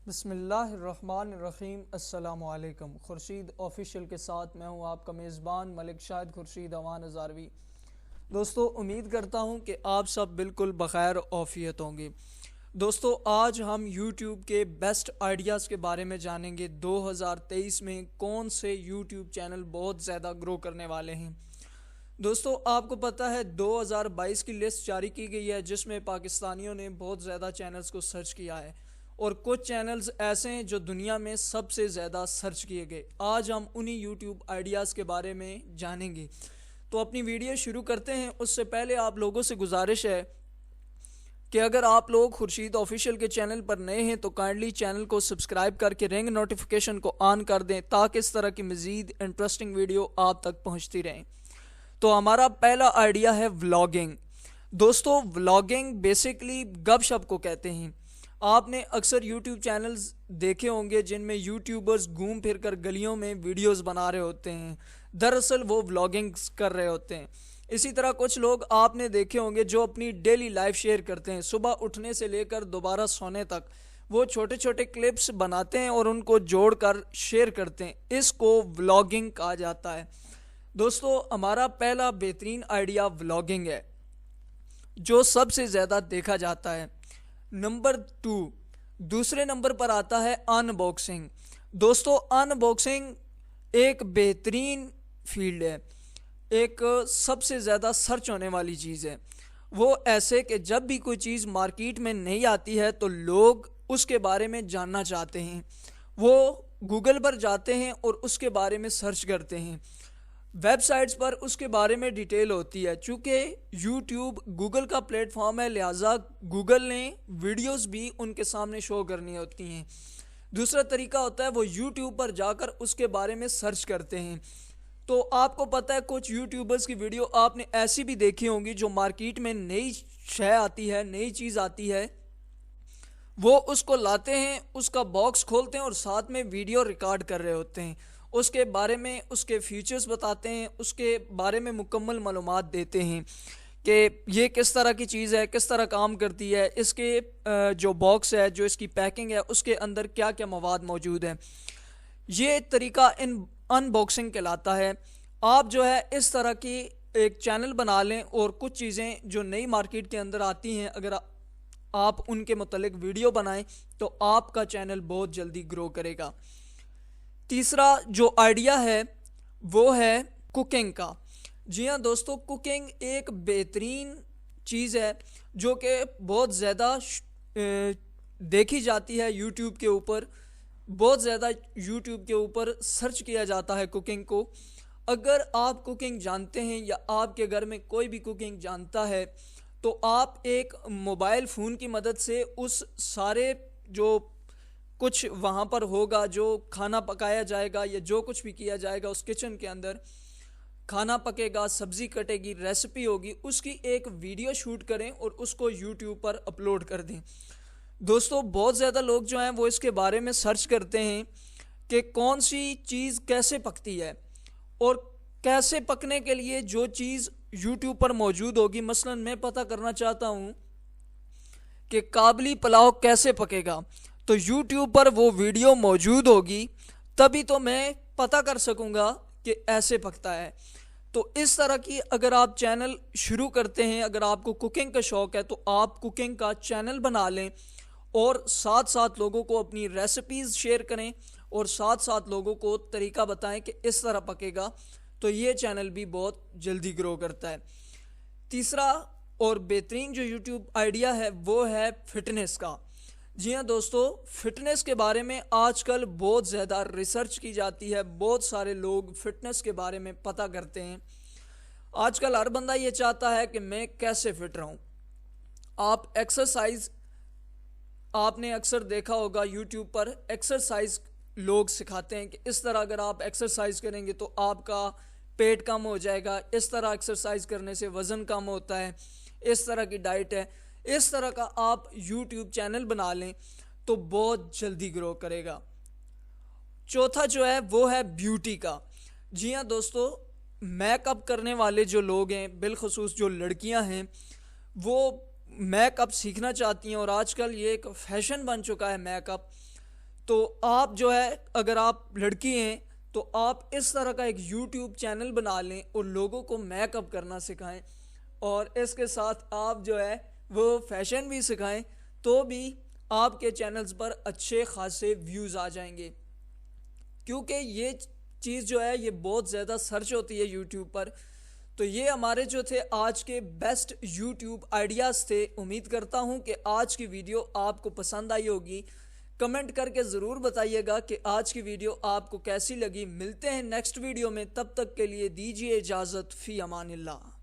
بسم اللہ الرحمن الرحیم۔ السلام علیکم۔ خورشید آفیشیل کے ساتھ میں ہوں آپ کا میزبان ملک شاہد خورشید امان ہزاروی۔ دوستو، امید کرتا ہوں کہ آپ سب بالکل بخیر عافیت ہوں گے۔ دوستو، آج ہم یوٹیوب کے بیسٹ آئیڈیاز کے بارے میں جانیں گے۔ 2023 میں کون سے یوٹیوب چینل بہت زیادہ گرو کرنے والے ہیں۔ دوستو، آپ کو پتہ ہے 2022 کی لسٹ جاری کی گئی ہے جس میں پاکستانیوں نے بہت زیادہ چینلز کو سرچ کیا ہے، اور کچھ چینلز ایسے ہیں جو دنیا میں سب سے زیادہ سرچ کیے گئے۔ آج ہم انہی یوٹیوب آئیڈیاز کے بارے میں جانیں گے۔ تو اپنی ویڈیو شروع کرتے ہیں۔ اس سے پہلے آپ لوگوں سے گزارش ہے کہ اگر آپ لوگ خورشید آفیشیل کے چینل پر نئے ہیں تو کائنڈلی چینل کو سبسکرائب کر کے رنگ نوٹیفیکیشن کو آن کر دیں تاکہ اس طرح کی مزید انٹرسٹنگ ویڈیو آپ تک پہنچتی رہیں۔ تو ہمارا پہلا آئیڈیا ہے ولاگنگ۔ دوستو، ولاگنگ بیسکلی گپ شپ کو کہتے ہیں۔ آپ نے اکثر یوٹیوب چینلز دیکھے ہوں گے جن میں یوٹیوبرز گھوم پھر کر گلیوں میں ویڈیوز بنا رہے ہوتے ہیں، دراصل وہ ولاگنگز کر رہے ہوتے ہیں۔ اسی طرح کچھ لوگ آپ نے دیکھے ہوں گے جو اپنی ڈیلی لائف شیئر کرتے ہیں، صبح اٹھنے سے لے کر دوبارہ سونے تک وہ چھوٹے چھوٹے کلپس بناتے ہیں اور ان کو جوڑ کر شیئر کرتے ہیں۔ اس کو ولاگنگ کہا جاتا ہے۔ دوستو، ہمارا پہلا بہترین آئیڈیا ولاگنگ ہے جو سب سے زیادہ دیکھا جاتا ہے۔ نمبر 2، دوسرے نمبر پر آتا ہے ان باکسنگ۔ دوستو، ان باکسنگ ایک بہترین فیلڈ ہے، ایک سب سے زیادہ سرچ ہونے والی چیز ہے۔ وہ ایسے کہ جب بھی کوئی چیز مارکیٹ میں نہیں آتی ہے تو لوگ اس کے بارے میں جاننا چاہتے ہیں، وہ گوگل پر جاتے ہیں اور اس کے بارے میں سرچ کرتے ہیں، ویب سائٹس پر اس کے بارے میں ڈیٹیل ہوتی ہے۔ چونکہ یوٹیوب گوگل کا پلیٹ فارم ہے، لہٰذا گوگل نے ویڈیوز بھی ان کے سامنے شو کرنی ہوتی ہیں۔ دوسرا طریقہ ہوتا ہے وہ یوٹیوب پر جا کر اس کے بارے میں سرچ کرتے ہیں۔ تو آپ کو پتہ ہے کچھ یوٹیوبرز کی ویڈیو آپ نے ایسی بھی دیکھی ہوں گی جو مارکیٹ میں نئی شے آتی ہے، نئی چیز آتی ہے، وہ اس کو لاتے ہیں، اس کا باکس کھولتے ہیں اور ساتھ میں ویڈیو ریکارڈ کر رہے ہوتے ہیں، اس کے بارے میں اس کے فیچرز بتاتے ہیں، اس کے بارے میں مکمل معلومات دیتے ہیں کہ یہ کس طرح کی چیز ہے، کس طرح کام کرتی ہے، اس کے جو باکس ہے، جو اس کی پیکنگ ہے، اس کے اندر کیا کیا مواد موجود ہے۔ یہ طریقہ ان باکسنگ کہلاتا ہے۔ آپ جو ہے اس طرح کی ایک چینل بنا لیں اور کچھ چیزیں جو نئی مارکیٹ کے اندر آتی ہیں اگر آپ ان کے متعلق ویڈیو بنائیں تو آپ کا چینل بہت جلدی گرو کرے گا۔ تیسرا جو آئیڈیا ہے وہ ہے کوکنگ کا۔ جی ہاں دوستو، کوکنگ ایک بہترین چیز ہے جو کہ بہت زیادہ دیکھی جاتی ہے یوٹیوب کے اوپر، بہت زیادہ یوٹیوب کے اوپر سرچ کیا جاتا ہے کوکنگ کو۔ اگر آپ کوکنگ جانتے ہیں یا آپ کے گھر میں کوئی بھی کوکنگ جانتا ہے تو آپ ایک موبائل فون کی مدد سے اس سارے جو کچھ وہاں پر ہوگا، جو کھانا پکایا جائے گا یا جو کچھ بھی کیا جائے گا اس کچن کے اندر، کھانا پکے گا، سبزی کٹے گی، ریسپی ہوگی، اس کی ایک ویڈیو شوٹ کریں اور اس کو یوٹیوب پر اپلوڈ کر دیں۔ دوستو، بہت زیادہ لوگ جو ہیں وہ اس کے بارے میں سرچ کرتے ہیں کہ کون سی چیز کیسے پکتی ہے، اور کیسے پکنے کے لیے جو چیز یوٹیوب پر موجود ہوگی، مثلا میں پتہ کرنا چاہتا ہوں کہ کابلی پلاؤ کیسے پکے گا تو یوٹیوب پر وہ ویڈیو موجود ہوگی، تبھی تو میں پتہ کر سکوں گا کہ ایسے پکتا ہے۔ تو اس طرح کی اگر آپ چینل شروع کرتے ہیں، اگر آپ کو کوکنگ کا شوق ہے تو آپ کوکنگ کا چینل بنا لیں اور ساتھ ساتھ لوگوں کو اپنی ریسپیز شیئر کریں اور ساتھ ساتھ لوگوں کو طریقہ بتائیں کہ اس طرح پکے گا، تو یہ چینل بھی بہت جلدی گرو کرتا ہے۔ تیسرا اور بہترین جو یوٹیوب آئیڈیا ہے وہ ہے فٹنس کا۔ جی ہاں دوستو، فٹنس کے بارے میں آج کل بہت زیادہ ریسرچ کی جاتی ہے، بہت سارے لوگ فٹنس کے بارے میں پتہ کرتے ہیں۔ آج کل ہر بندہ یہ چاہتا ہے کہ میں کیسے فٹ رہوں۔ آپ ایکسرسائز، آپ نے اکثر دیکھا ہوگا یوٹیوب پر ایکسرسائز لوگ سکھاتے ہیں کہ اس طرح اگر آپ ایکسرسائز کریں گے تو آپ کا پیٹ کم ہو جائے گا، اس طرح ایکسرسائز کرنے سے وزن کم ہوتا ہے، اس طرح کی ڈائٹ ہے۔ اس طرح کا آپ یوٹیوب چینل بنا لیں تو بہت جلدی گرو کرے گا۔ چوتھا جو ہے وہ ہے بیوٹی کا۔ جی ہاں دوستو، میک اپ کرنے والے جو لوگ ہیں، بالخصوص جو لڑکیاں ہیں، وہ میک اپ سیکھنا چاہتی ہیں اور آج کل یہ ایک فیشن بن چکا ہے میک اپ۔ تو آپ جو ہے اگر آپ لڑکی ہیں تو آپ اس طرح کا ایک یوٹیوب چینل بنا لیں اور لوگوں کو میک اپ کرنا سکھائیں، اور اس کے ساتھ آپ جو ہے وہ فیشن بھی سکھائیں، تو بھی آپ کے چینلز پر اچھے خاصے ویوز آ جائیں گے، کیونکہ یہ چیز جو ہے یہ بہت زیادہ سرچ ہوتی ہے یوٹیوب پر۔ تو یہ ہمارے جو تھے آج کے بیسٹ یوٹیوب آئیڈیاز تھے۔ امید کرتا ہوں کہ آج کی ویڈیو آپ کو پسند آئی ہوگی۔ کمنٹ کر کے ضرور بتائیے گا کہ آج کی ویڈیو آپ کو کیسی لگی۔ ملتے ہیں نیکسٹ ویڈیو میں، تب تک کے لیے دیجیے اجازت، فی امان اللہ۔